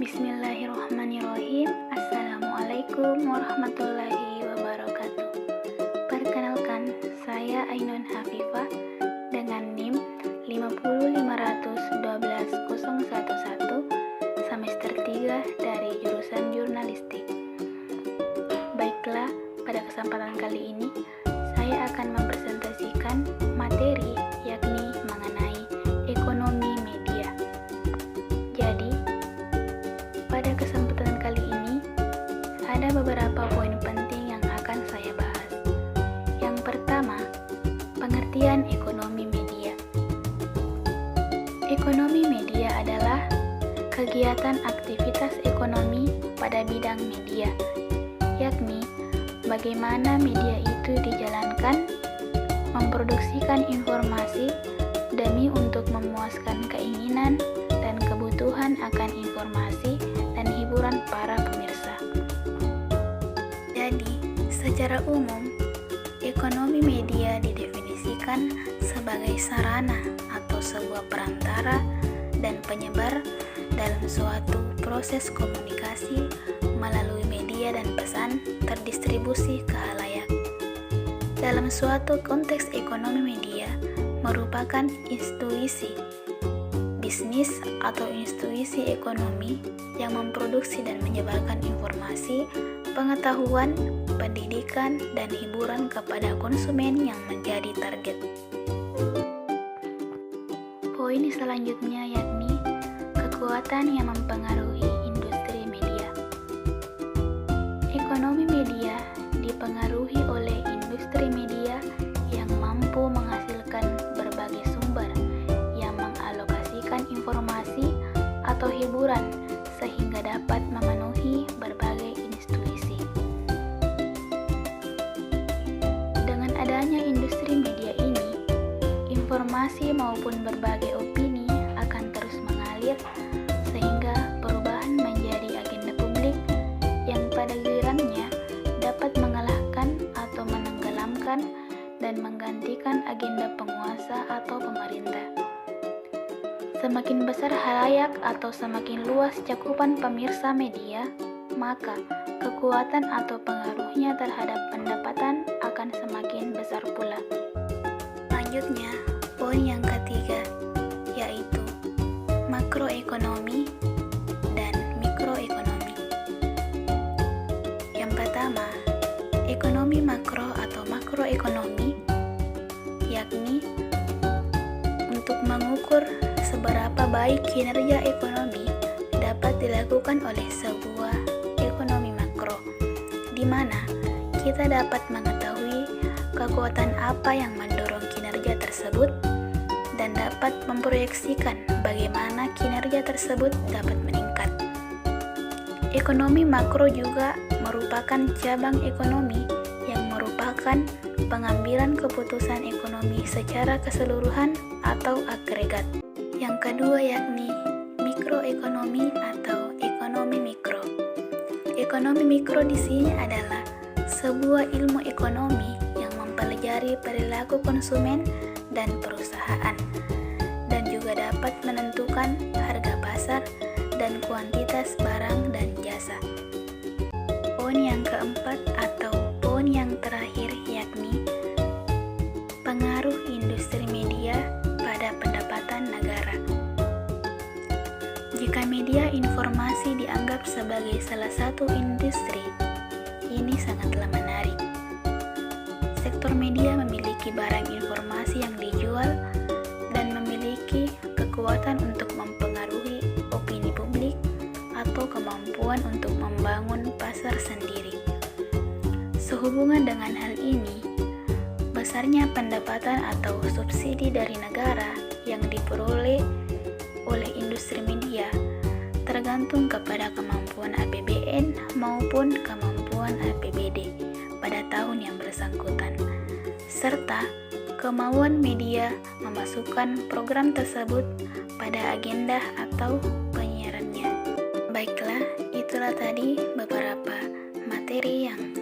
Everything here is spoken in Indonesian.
Bismillahirrahmanirrahim. Assalamualaikum warahmatullahi wabarakatuh. Perkenalkan, saya Ainun Hafifah dengan NIM 50512.011 semester 3 dari jurusan jurnalistik. Baiklah, pada kesempatan kali ini saya akan mempresentasikan materi yakni mengenai ekonomi media. Jadi, pada kesempatan kali ini, ada beberapa poin penting yang akan saya bahas. Yang pertama, pengertian ekonomi media. Ekonomi media adalah kegiatan aktivitas ekonomi pada bidang media, yakni bagaimana media itu dijalankan, memproduksikan informasi demi untuk memuaskan keinginan dan kebutuhan akan informasi dan hiburan para pemirsa. Jadi, secara umum, ekonomi media didefinisikan sebagai sarana atau sebuah perantara dan penyebar dalam suatu proses komunikasi melalui media dan pesan terdistribusi ke khalayak. Dalam suatu konteks ekonomi media merupakan institusi bisnis atau institusi ekonomi yang memproduksi dan menyebarkan informasi, pengetahuan, pendidikan, dan hiburan kepada konsumen yang menjadi target. Poin selanjutnya yakni kekuatan yang mempengaruhi industri media. Ekonomi media dipengaruhi oleh industri media yang mampu menghasilkan berbagai sumber yang mengalokasikan informasi atau hiburan sehingga dapat memenuhi berbagai institusi. Dengan adanya industri media ini, informasi maupun berbagai opini akan terus mengalir sehingga perubahan menjadi agenda publik yang pada gilirannya dapat mengalahkan atau menenggelamkan dan menggantikan agenda penguasa atau pemerintah. Semakin besar khalayak atau semakin luas cakupan pemirsa media, maka kekuatan atau pengaruhnya terhadap pendapatan akan semakin besar pula. Selanjutnya, poin yang ketiga, yaitu makroekonomi dan mikroekonomi. Yang pertama, ekonomi makro atau makroekonomi, yakni untuk mengukur seberapa baik kinerja ekonomi dapat dilakukan oleh sebuah ekonomi makro, di mana kita dapat mengetahui kekuatan apa yang mendorong kinerja tersebut dan dapat memproyeksikan bagaimana kinerja tersebut dapat meningkat. Ekonomi makro juga merupakan cabang ekonomi yang merupakan pengambilan keputusan ekonomi secara keseluruhan atau agregat. Yang kedua yakni mikroekonomi atau ekonomi mikro. Ekonomi mikro di sini adalah sebuah ilmu ekonomi yang mempelajari perilaku konsumen dan perusahaan dan juga dapat menentukan harga pasar dan kuantitas barang dan jasa. Poin yang keempat atau poin yang terakhir yakni pengaruh industri media pada pendapatan negara. Jika media informasi dianggap sebagai salah satu industri, ini sangatlah menarik. Sektor media memiliki barang informasi yang dijual dan memiliki kekuatan untuk mempengaruhi opini publik atau kemampuan untuk membangun pasar sendiri. Sehubungan dengan hal ini, besarnya pendapatan atau subsidi dari negara yang diperoleh oleh industri media tergantung kepada kemampuan APBN maupun kemampuan APBD pada tahun yang bersangkutan, serta kemauan media memasukkan program tersebut pada agenda atau penyiarannya. Baiklah, itulah tadi beberapa materi yang